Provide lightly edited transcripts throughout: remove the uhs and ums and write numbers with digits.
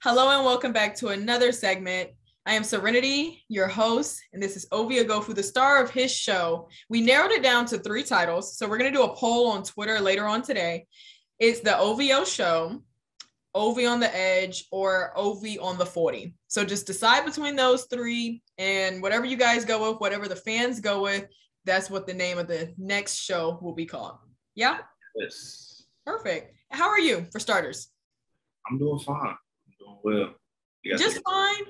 Hello and welcome back to another segment. I am Serenity, your host, and this is Ovie Oghoufo, the star of his show. We narrowed it down to 3 titles, so we're going to do a poll on Twitter later on today. It's the OVO Show, Ovie on the Edge, or Ovie on the 40. So just decide between those 3, and whatever you guys go with, whatever the fans go with, that's what the name of the next show will be called. Yeah? Yes. Perfect. How are you, for starters? I'm doing fine. I'm doing well. Just fine?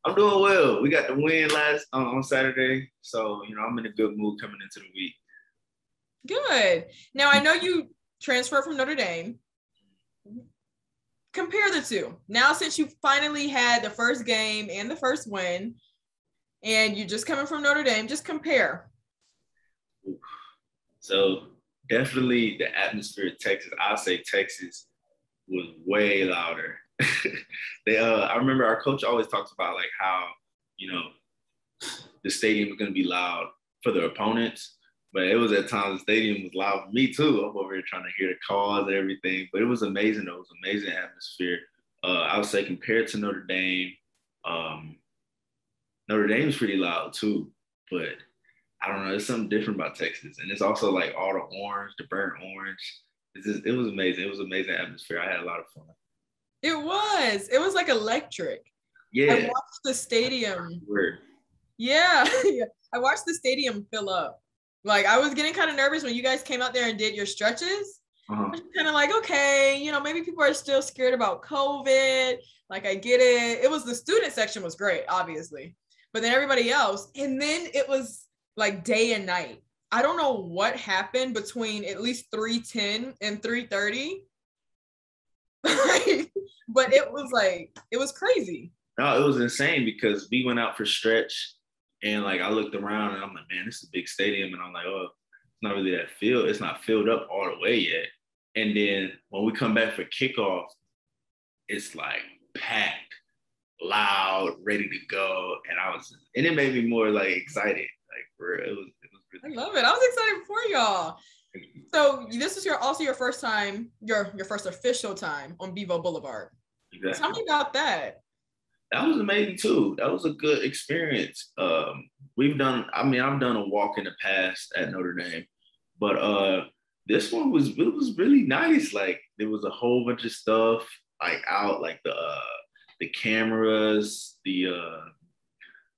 I'm doing well. We got the win last on Saturday, so I'm in a good mood coming into the week. Good. Now I know you transferred from Notre Dame. Compare the two. Now, since you finally had the first game and the first win, and you're just coming from Notre Dame, just compare. So definitely the atmosphere of Texas. I'll say Texas was way louder. I remember our coach always talks about like how, the stadium was going to be loud for the opponents, but it was at times the stadium was loud for me too. I'm over here trying to hear the calls and everything, but it was amazing though. It was an amazing atmosphere. I would say compared to Notre Dame, Notre Dame's pretty loud too, but I don't know. There's something different about Texas. And it's also like all the orange, the burnt orange. It was amazing. It was an amazing atmosphere. I had a lot of fun. It was like electric. Yeah. I watched the stadium. Weird. Yeah. I watched the stadium fill up. Like I was getting kind of nervous when you guys came out there and did your stretches. I was kind of like, okay, maybe people are still scared about COVID. Like I get it. It was the student section was great, obviously. But then everybody else. And then it was like day and night. I don't know what happened between at least 3:10 and 3:30. But it was crazy. No, it was insane because we went out for stretch and like I looked around and I'm like, man, this is a big stadium. And I'm like, oh, it's not really that filled. It's not filled up all the way yet. And then when we come back for kickoff, it's like packed, loud, ready to go. And it made me more like excited. Like it was really I love it. I was excited for y'all. So this is also your first time, your first official time on Bevo Boulevard. Exactly. Tell me about that. That was amazing too. That was a good experience. I've done a walk in the past at Notre Dame, but this one was really nice. Like there was a whole bunch of stuff like out, like the cameras, the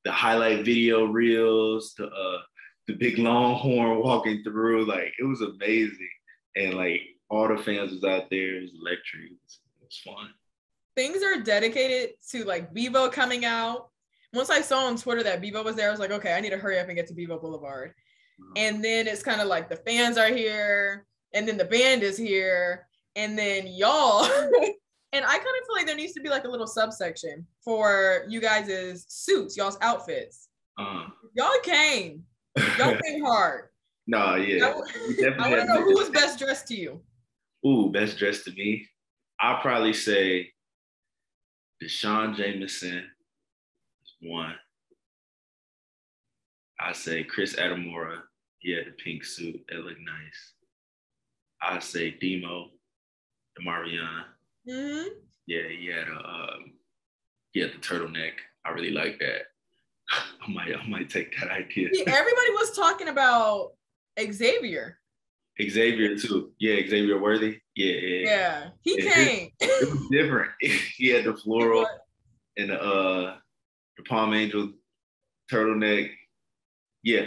highlight video reels, the big Longhorn walking through. Like it was amazing, and like all the fans was out there. It was electric. It was fun. Things are dedicated to like Bevo coming out. Once I saw on Twitter that Bevo was there, I was like, okay, I need to hurry up and get to Bevo Boulevard. And then it's kind of like the fans are here, and then the band is here, and then y'all. And I kind of feel like there needs to be like a little subsection for you guys' suits, y'all's outfits. Y'all came hard. No, yeah. I want to know who was best dressed to you. Ooh, best dressed to me. I'll probably say Deshaun Jameson is one. I say Chris Adamora. He had the pink suit. It looked nice. I say Demo, DeMariana. Mm-hmm. Yeah, he had the turtleneck. I really like that. I might take that idea. See, everybody was talking about Xavier. Xavier too. Yeah, Xavier Worthy. Yeah. He came. It was different. He had the floral and the Palm Angel turtleneck. Yeah.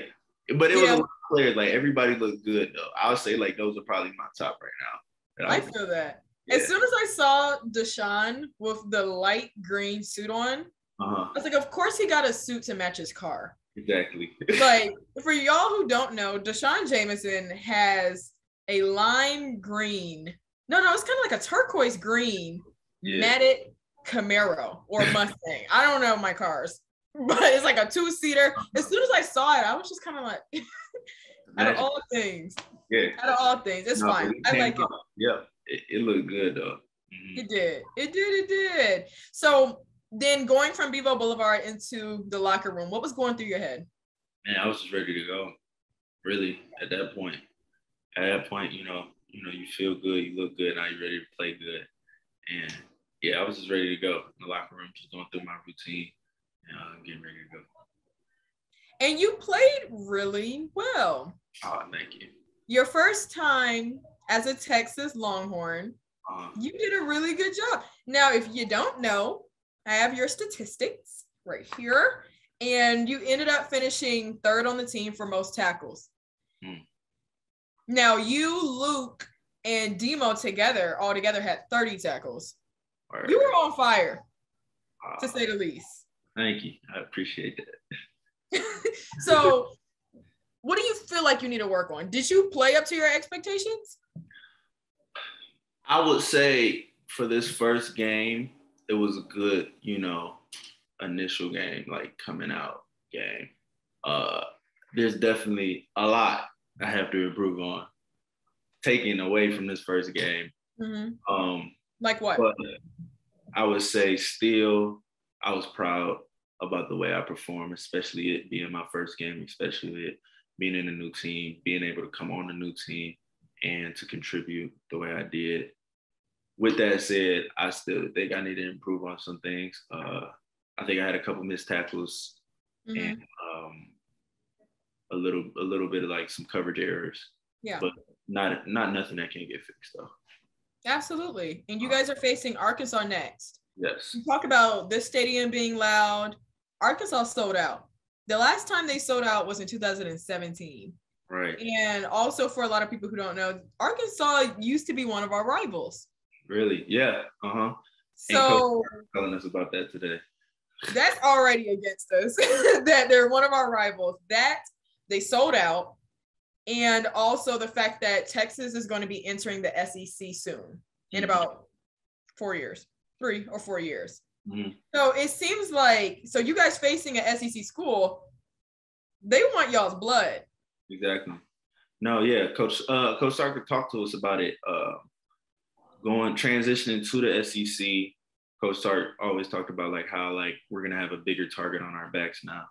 But it was a lot of players. Like everybody looked good though. I would say like those are probably my top right now. I feel that. Yeah. As soon as I saw Deshaun with the light green suit on, I was like, of course he got a suit to match his car. Exactly. Like, for y'all who don't know, Deshaun Jameson has a lime green. No, it's kind of like a turquoise green matted Camaro or Mustang. I don't know my cars, but it's like a 2-seater. As soon as I saw it, I was just kind of like, out of all things. Yeah. Out of all things. It's fine. I like it. Yeah. It looked good, though. Mm-hmm. It did. So then going from Bevo Boulevard into the locker room, what was going through your head? Man, I was just ready to go. Really, at that point, you feel good, you look good, now you're ready to play good. And Yeah, I was just ready to go in the locker room, just going through my routine and getting ready to go. And you played really well. Oh, thank you. Your first time as a Texas Longhorn, you did a really good job. Now, if you don't know, I have your statistics right here. And you ended up finishing third on the team for most tackles. Now, you, Luke, and Demo all together had 30 tackles. Right. You were on fire, to say the least. Thank you. I appreciate that. So, what do you feel like you need to work on? Did you play up to your expectations? I would say for this first game, it was a good, initial game, like coming out game. There's definitely a lot I have to improve on, taking away from this first game. Mm-hmm. Like what? But I would say still, I was proud about the way I performed, especially it being my first game, especially it being in a new team, being able to come on a new team and to contribute the way I did. With that said, I still think I need to improve on some things. I think I had a couple missed tackles and a little bit of like some coverage errors. Yeah. But not nothing that can't get fixed though. Absolutely. And you guys are facing Arkansas next. Yes. You talk about this stadium being loud. Arkansas sold out. The last time they sold out was in 2017. Right. And also for a lot of people who don't know, Arkansas used to be one of our rivals. Really? Yeah. So Coach telling us about that today. That's already against us. That they're one of our rivals. That they sold out. And also the fact that Texas is going to be entering the SEC soon in about 3 or 4 years. Mm-hmm. So it seems like, so you guys facing an SEC school, they want y'all's blood. Exactly. No, yeah, Coach Sark talked to us about it. Transitioning to the SEC, Coach Sark always talked about like how like we're gonna have a bigger target on our backs now.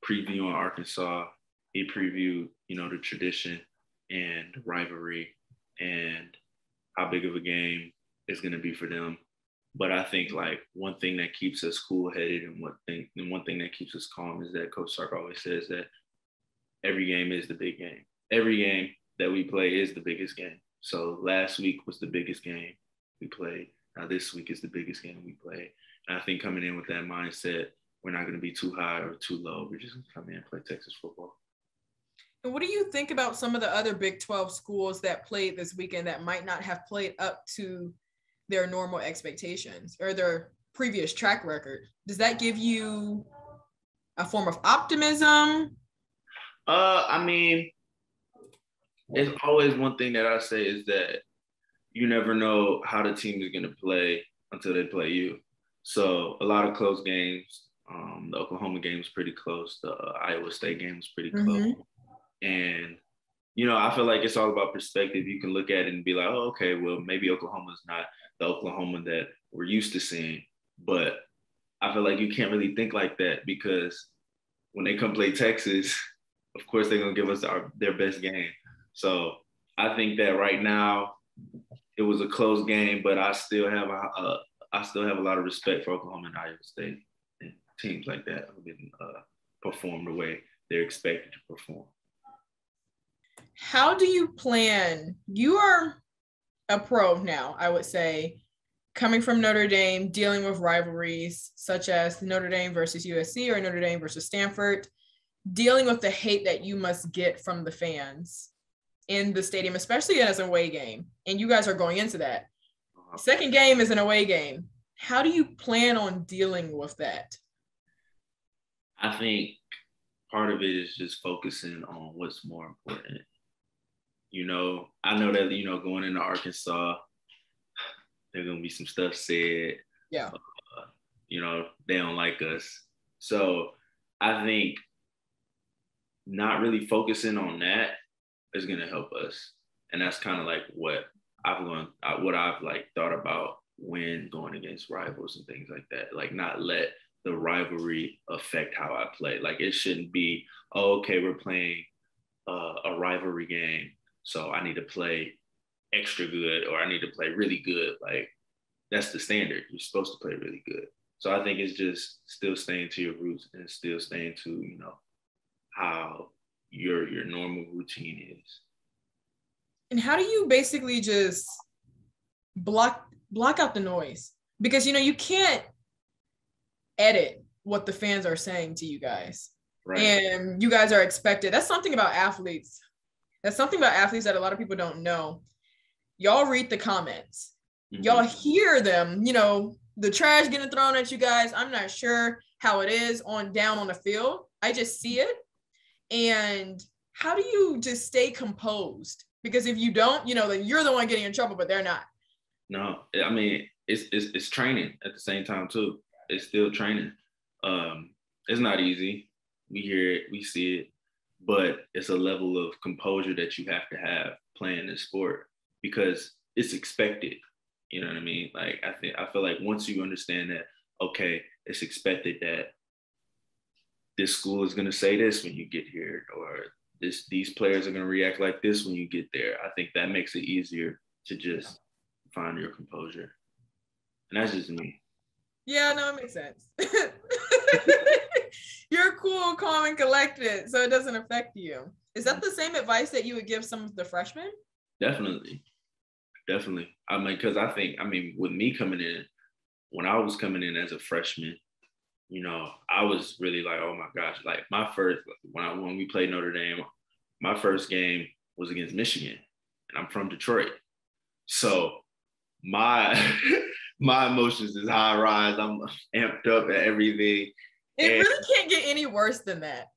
Previewing Arkansas, he previewed, the tradition and rivalry and how big of a game it's gonna be for them. But I think like one thing that keeps us cool-headed and one thing that keeps us calm is that Coach Sark always says that every game is the big game. Every game that we play is the biggest game. So last week was the biggest game we played. Now this week is the biggest game we played. And I think coming in with that mindset, we're not going to be too high or too low. We're just going to come in and play Texas football. And what do you think about some of the other Big 12 schools that played this weekend that might not have played up to their normal expectations or their previous track record? Does that give you a form of optimism? I mean, it's always one thing that I say is that you never know how the team is going to play until they play you. So a lot of close games. The Oklahoma game was pretty close. The Iowa State game was pretty close. And, I feel like it's all about perspective. You can look at it and be like, oh, okay, well, maybe Oklahoma's not the Oklahoma that we're used to seeing. But I feel like you can't really think like that because when they come play Texas, of course, they're going to give us their best game. So I think that right now it was a close game, but I still have a lot of respect for Oklahoma and Iowa State and teams like that who didn't perform the way they're expected to perform. How do you plan? You are a pro now, I would say, coming from Notre Dame, dealing with rivalries such as Notre Dame versus USC or Notre Dame versus Stanford, dealing with the hate that you must get from the fans in the stadium, especially as an away game. And you guys are going into that. Second game is an away game. How do you plan on dealing with that? I think part of it is just focusing on what's more important. I know that, going into Arkansas, there's going to be some stuff said. Yeah. They don't like us. So I think not really focusing on that is going to help us. And that's kind of like what I've like thought about when going against rivals and things like that. Like not let the rivalry affect how I play. Like it shouldn't be, oh, okay, we're playing a rivalry game, so I need to play extra good or I need to play really good. Like that's the standard. You're supposed to play really good. So I think it's just still staying to your roots and still staying to, you know, how your normal routine is. And how do you basically just block out the noise? Because, you know, you can't edit what the fans are saying to you guys. Right. And you guys are expected. That's something about athletes. That's something about athletes that a lot of people don't know. Y'all read the comments. Mm-hmm. Y'all hear them, you know, the trash getting thrown at you guys. I'm not sure how it is down on the field. I just see it. And how do you just stay composed? Because if you don't, you know, then you're the one getting in trouble, but they're not. No, I mean, it's training at the same time too. It's still training. It's not easy. We hear it, we see it, but it's a level of composure that you have to have playing this sport because it's expected. You know what I mean? Like, I feel like once you understand that, okay, it's expected that this school is going to say this when you get here, or these players are going to react like this when you get there. I think that makes it easier to just find your composure. And that's just me. Yeah, no, it makes sense. You're cool, calm, and collected, so it doesn't affect you. Is that the same advice that you would give some of the freshmen? Definitely. I mean, because with me coming in, when I was coming in as a freshman, you know, I was really like, oh my gosh, like when we played Notre Dame, my first game was against Michigan, and I'm from Detroit. So my emotions is high rise. I'm amped up at everything. It really can't get any worse than that.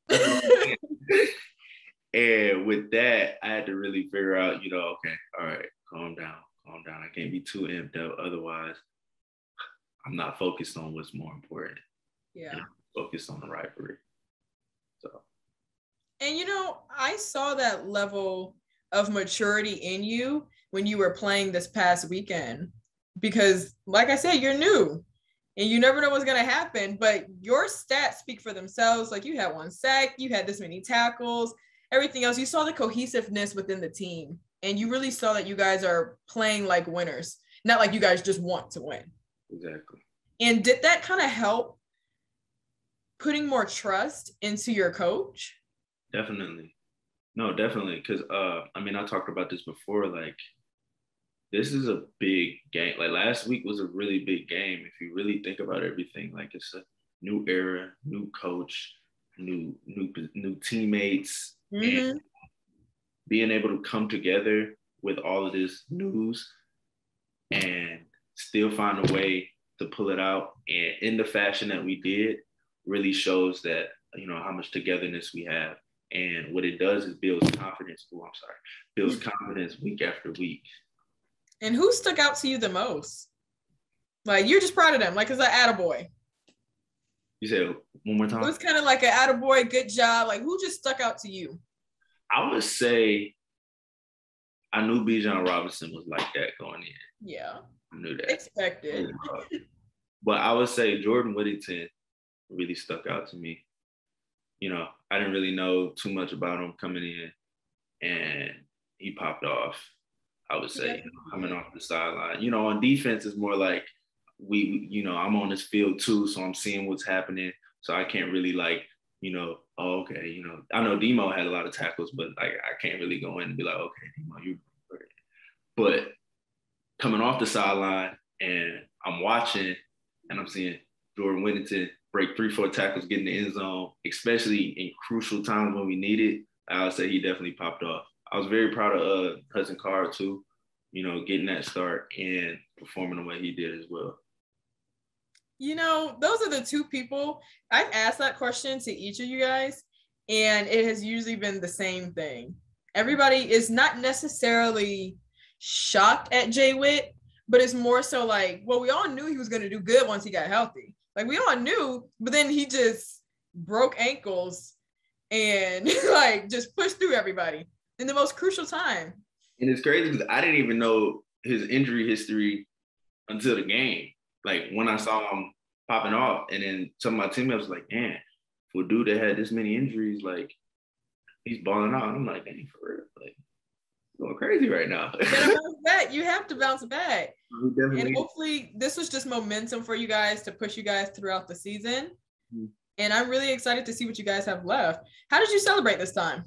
And with that, I had to really figure out, you know, okay, all right, calm down. I can't be too amped up. Otherwise, I'm not focused on what's more important. Yeah. Focused on the rivalry. So. And, you know, I saw that level of maturity in you when you were playing this past weekend, because like I said, you're new and you never know what's going to happen, but your stats speak for themselves. Like, you had 1 sack, you had this many tackles, everything else. You saw the cohesiveness within the team, and you really saw that you guys are playing like winners, not like you guys just want to win. Exactly. And did that kind of help putting more trust into your coach? Definitely. No, definitely. Because, I talked about this before. Like, this is a big game. Like, last week was a really big game. If you really think about everything, like, it's a new era, new coach, new teammates, and being able to come together with all of this news and still find a way to pull it out, and in the fashion that we did, really shows that, you know, how much togetherness we have. And what it does is builds confidence. Builds confidence week after week. And who stuck out to you the most? Like, you're just proud of them, like, it's an attaboy. You said one more time? It was kind of like an attaboy, good job. Like, who just stuck out to you? I would say I knew Bijan Robinson was like that going in. Yeah. I knew that. Expected. But I would say Jordan Whittington really stuck out to me. You know, I didn't really know too much about him coming in, and he popped off. I would say, coming off the sideline. You know, on defense, it's more like I'm on this field too, so I'm seeing what's happening. So I can't really I know Demo had a lot of tackles, but I can't really go in and be like, okay, Demo, you. But coming off the sideline, and I'm watching, and I'm seeing Jordan Whittington break 3-4 tackles, get in the end zone, especially in crucial times when we need it. I would say he definitely popped off. I was very proud of Hudson Card too, you know, getting that start and performing the way he did as well. You know, those are the two people. I've asked that question to each of you guys, and it has usually been the same thing. Everybody is not necessarily shocked at Jay Witt, but it's more so like, well, we all knew he was going to do good once he got healthy. Like, we all knew, but then he just broke ankles and like just pushed through everybody in the most crucial time. And it's crazy because I didn't even know his injury history until the game. Like, when I saw him popping off, and then some of my teammates was like, man, for a dude that had this many injuries, like, he's balling out. And I'm like, dang, for real. Like, going crazy right now. You gotta bounce back. You have to bounce back. Definitely. And hopefully this was just momentum for you guys to push you guys throughout the season. Mm-hmm. And I'm really excited to see what you guys have left. How did you celebrate this time?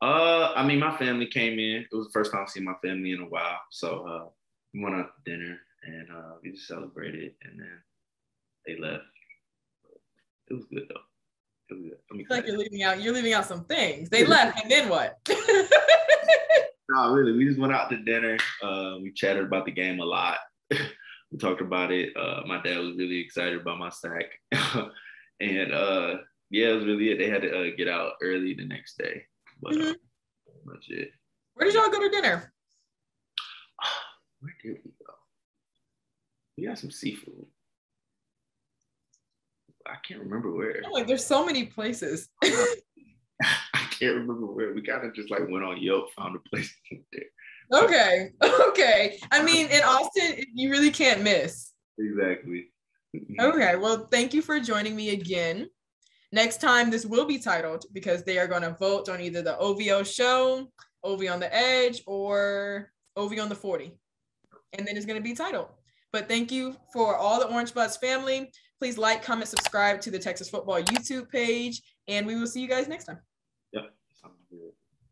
I mean, my family came in. It was the first time seeing my family in a while. So we went out to dinner and we just celebrated, and then they left. It was good though. It was good. I feel like you're leaving out some things. They left, and then what? No, really. We just went out to dinner. We chatted about the game a lot. We talked about it. My dad was really excited about my sack. And yeah, it was really it. They had to get out early the next day. But pretty much it. Where did y'all go to dinner? Where did we go? We got some seafood. I can't remember where. Oh, like, there's so many places. I can't remember where. We kind of just like went on Yelp, found a place there. Okay. I mean, in Austin, you really can't miss. Exactly. Okay. Well, thank you for joining me again. Next time, this will be titled because they are going to vote on either the OVO show, Ovie on the Edge, or Ovie on the 40. And then it's going to be titled. But thank you for all the Orange Buzz family. Please like, comment, subscribe to the Texas Football YouTube page, and we will see you guys next time.